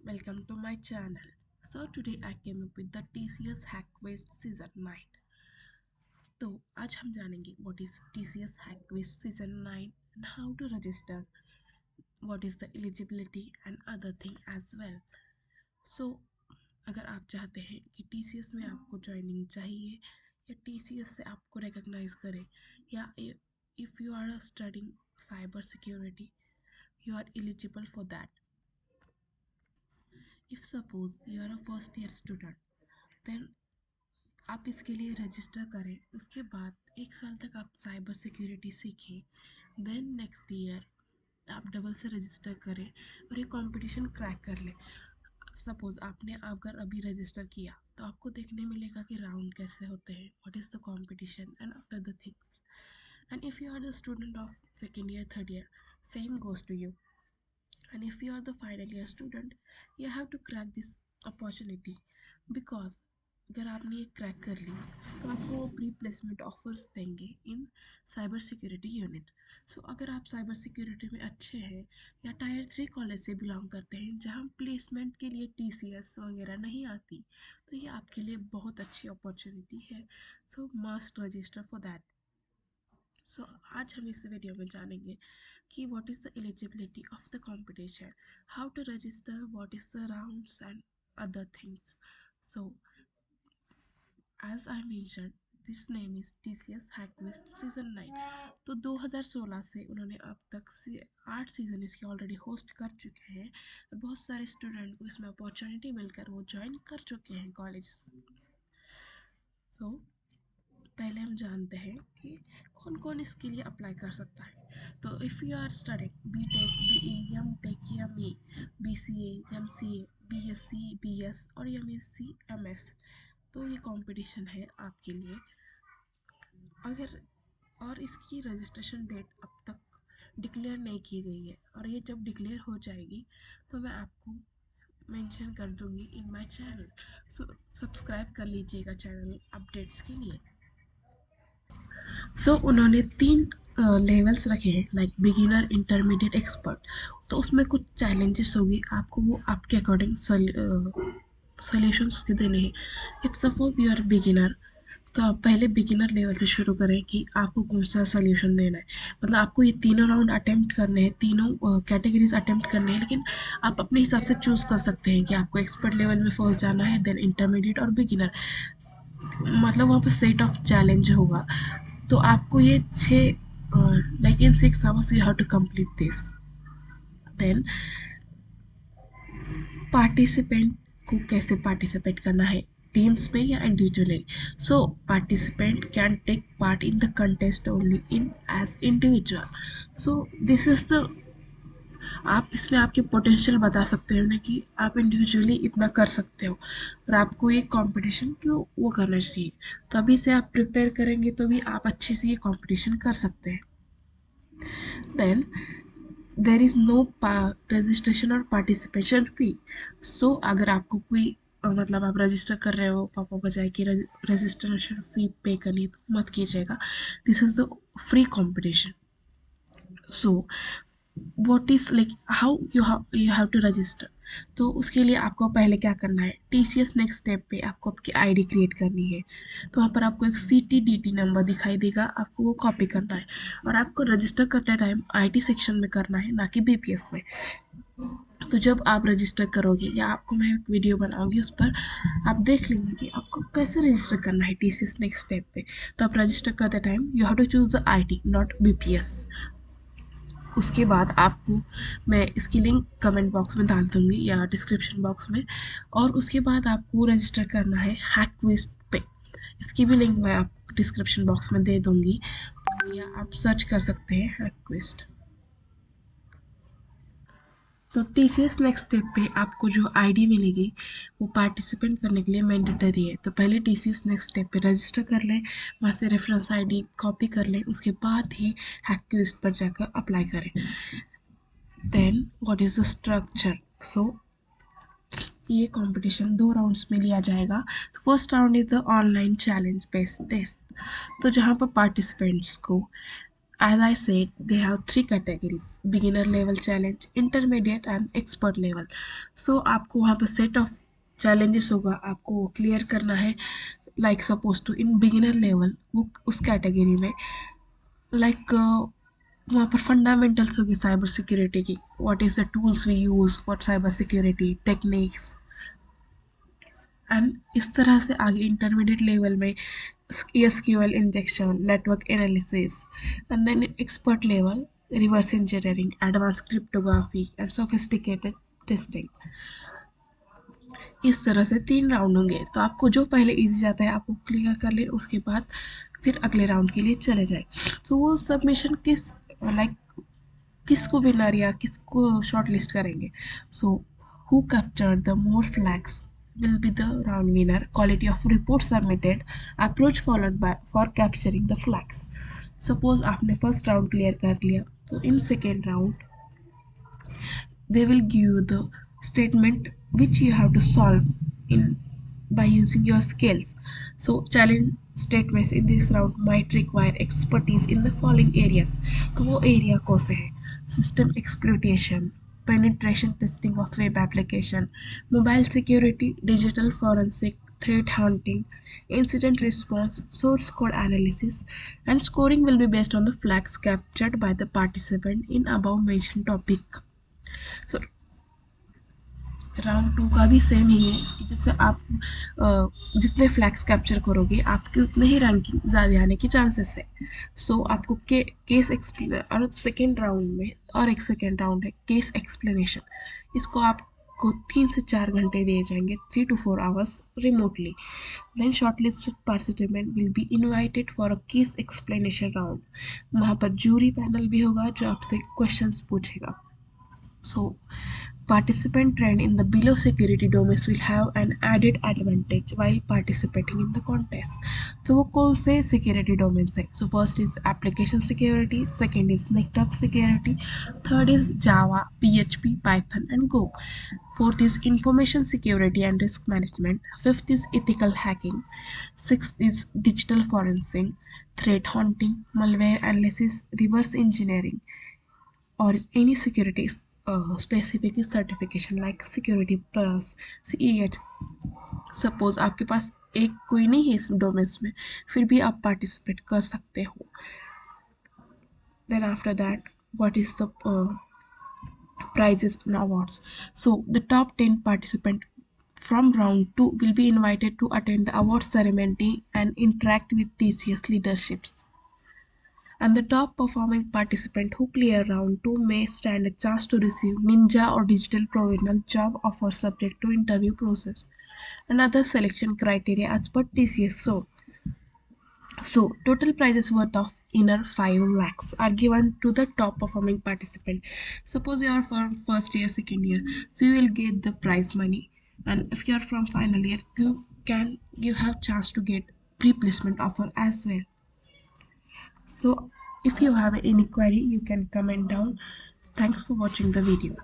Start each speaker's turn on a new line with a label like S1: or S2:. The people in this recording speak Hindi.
S1: welcome to my channel. So today I came up with the TCS Hack Quiz Season 9. तो आज हम जानेंगे what is TCS Hack Quiz Season 9 and how to register, what is the eligibility and other thing as well. So अगर आप चाहते हैं कि TCS में आपको ज्वाइनिंग चाहिए या TCS से आपको रिकॉग्नाइज करे या if you are studying cyber security, you are eligible for that. If suppose you are a first year student, then आप इसके लिए रजिस्टर करें, उसके बाद 1 साल तक आप साइबर सिक्योरिटी सीखें, देन नेक्स्ट ईयर आप डबल से रजिस्टर करें और ये कंपटीशन क्रैक कर लें। सपोज़ आपने अगर अभी रजिस्टर किया तो आपको देखने मिलेगा कि राउंड कैसे होते हैं, what is the competition and other things. And if you are the student of second year third year, same goes to you. And if you are the final year student, you have to crack this opportunity because अगर आपने ये क्रैक कर ली तो आपको प्री प्लेसमेंट ऑफर्स देंगे इन साइबर सिक्योरिटी यूनिट। सो अगर आप साइबर सिक्योरिटी में अच्छे हैं या टायर 3 कॉलेज से बिलोंग करते हैं जहाँ प्लेसमेंट के लिए TCS वगैरह नहीं आती, तो ये आपके लिए बहुत अच्छी अपॉर्चुनिटी है। So must register for that. So आज हम इस वीडियो में जानेंगे कि what is the eligibility of the competition, how to register, what is the rounds and other things. So as I mention, this name is TCS Hack Quiz season 9। तो 2016 से उन्होंने अब तक से 8 सीज़न इसके ऑलरेडी होस्ट कर चुके हैं और बहुत सारे स्टूडेंट को इसमें अपॉर्चुनिटी मिलकर वो ज्वाइन कर चुके हैं कॉलेज। सो पहले हम जानते हैं कि कौन कौन इसके लिए अप्लाई कर सकता है। तो if you are studying BTech, BE, MTech, ME, BCA, MCA, BSc, BS और MSc, MS, तो ये कंपटीशन है आपके लिए। अगर और इसकी रजिस्ट्रेशन डेट अब तक डिक्लेयर नहीं की गई है और ये जब डिक्लेयर हो जाएगी तो मैं आपको मेंशन कर दूंगी in my channel. So subscribe कर लीजिएगा चैनल अपडेट्स के लिए। सो उन्होंने 3 लेवल्स रखे हैं, लाइक बिगिनर, इंटरमीडिएट, एक्सपर्ट। तो उसमें कुछ चैलेंजेस होगी, आपको वो आपके अकॉर्डिंग सॉल्यूशंस के देने हैं। If suppose you are beginner, तो आप पहले बिगिनर लेवल से शुरू करें कि आपको कौन सा सोल्यूशन देना है। मतलब आपको ये तीनों राउंड अटेम्प्ट करने हैं, तीनों कैटेगरीज अटेम्प्ट करने हैं, लेकिन आप अपने हिसाब से चूज़ कर सकते हैं कि आपको एक्सपर्ट लेवल में फर्स्ट जाना है, देन इंटरमीडिएट और बिगिनर। मतलब वहाँ पे सेट ऑफ चैलेंज होगा। तो आपको ये 6 like in 6 hours you have to complete this. Then participant को कैसे पार्टिसिपेट करना है, टीम्स में या individually. So participant can take part in the contest only in as individual. So this is the, आप इसमें आपके पोटेंशियल बता सकते हो ना कि आप इंडिविजुअली इतना कर सकते हो और आपको ये कंपटीशन क्यों वो करना चाहिए। तभी से आप प्रिपेयर करेंगे तो भी आप अच्छे से ये कंपटीशन कर सकते हैं। Then there is no registration और पार्टिसिपेशन फ़ी। सो अगर आपको कोई मतलब आप रजिस्टर कर रहे हो, पापा बजाय कि रजिस्ट्रेशन फ़ी पे करनी, तो मत कीजिएगा। This is the free competition. So what is like how you have to register. तो उसके लिए आपको पहले क्या करना है, TCS नेक्स्ट स्टेप पे आपको आपकी ID क्रिएट करनी है। तो वहाँ पर आपको एक CTDT नंबर दिखाई देगा, आपको वो कॉपी करना है और आपको रजिस्टर करते टाइम IT सेक्शन में करना है, ना कि BPS में। तो जब आप रजिस्टर करोगे या आपको मैं एक वीडियो बनाऊंगी, उस पर आप देख लेंगे कि आपको कैसे रजिस्टर करना है TCS नेक्स्ट स्टेप पे। तो आप रजिस्टर करते time you have to choose the IT not BPS। उसके बाद आपको मैं इसकी लिंक कमेंट बॉक्स में डाल दूँगी या डिस्क्रिप्शन बॉक्स में, और उसके बाद आपको रजिस्टर करना है हैक क्विज पे। इसकी भी लिंक मैं आपको डिस्क्रिप्शन बॉक्स में दे दूँगी या आप सर्च कर सकते हैं हैक क्विज। तो TCS नेक्स्ट स्टेप पे आपको जो ID मिलेगी वो पार्टिसिपेंट करने के लिए मैंडेटरी है। तो पहले TCS नेक्स्ट स्टेप पे रजिस्टर कर लें, वहाँ से रेफरेंस ID कॉपी कर लें, उसके बाद ही हैक क्विज पर जाकर अप्लाई करें। Then what is the structure. So ये कंपटीशन 2 राउंड्स में लिया जाएगा। तो first round is the online challenge based test, तो जहाँ पर पार्टिसिपेंट्स को As I said, they have three categories: beginner level challenge, intermediate and expert level. So आपको वहाँ पे set of challenges होगा, आपको क्लियर करना है. Like suppose to in beginner level, वो उस कैटेगरी में लाइक वहाँ पर फंडामेंटल्स होगी साइबर सिक्योरिटी की. What is the tools we use for cyber security techniques. And इस तरह से आगे इंटरमीडिएट लेवल में SQL injection, network analysis. And then expert level, reverse engineering, advance cryptography and sophisticated testing. इस तरह से 3 राउंड होंगे. तो आपको जो पहले ईज़ी जाता है आप वो क्लियर कर लें, उसके बाद फिर अगले राउंड के लिए चले जाएँ. तो वो सबमिशन लाइक किसको विनर या किसको शॉर्टलिस्ट करेंगे. So who captured the more flags will be the round winner. Quality of report submitted, approach followed by for capturing the flags. Suppose आपने फर्स्ट राउंड क्लियर कर लिया, तो in second round they will give you the statement which you have to solve in by using your skills. So challenge statements in this round might require expertise in the following areas. तो वो area कौन से हैं? System exploitation, penetration testing of web application, mobile security, digital forensic, threat hunting, incident response, source code analysis, and scoring will be based on the flags captured by the participant in above mentioned topic. So round to का भी सेम ही है कि जैसे आप जितने फ्लैग्स कैप्चर करोगे आपके उतने ही रैंकिंग ज़्यादा आने के चांसेस है. सो आपको केस एक्सप्लेन और सेकेंड राउंड में और एक सेकेंड राउंड है केस एक्सप्लेनेशन. इसको आपको 3 से 4 घंटे दिए जाएंगे, 3 to 4 hours remotely. Then shortlisted participant will be invited for a case explanation round. वहाँ पर जूरी पैनल भी होगा जो आपसे क्वेश्चंस पूछेगा. So participant trained in the below security domains will have an added advantage while participating in the contest. So वो कौन से security domains है? So first is application security, second is network security, third is Java, PHP, Python and Go. Fourth is information security and risk management. Fifth is ethical hacking. Sixth is digital forensic, threat hunting, malware analysis, reverse engineering, or any security specific certification like security plus CEH. Suppose आपके पास एक कोई नहीं है इस डोमेन्स में, फिर भी आप पार्टिसिपेट कर सकते हो. Then after that what is the prizes and awards. So the top 10 participant from round 2 will be invited to attend the award ceremony and interact with TCS leaderships. And the top performing participant who clear round 2 may stand a chance to receive Ninja or Digital Provisional job offer subject to interview process and other selection criteria as per TCS. So total prizes worth of inner 5 lakhs are given to the top performing participant. Suppose you are from first year, second year, so you will get the prize money. And if you are from final year, you have chance to get pre-placement offer as well. So if you have any query, you can comment down. Thanks for watching the video.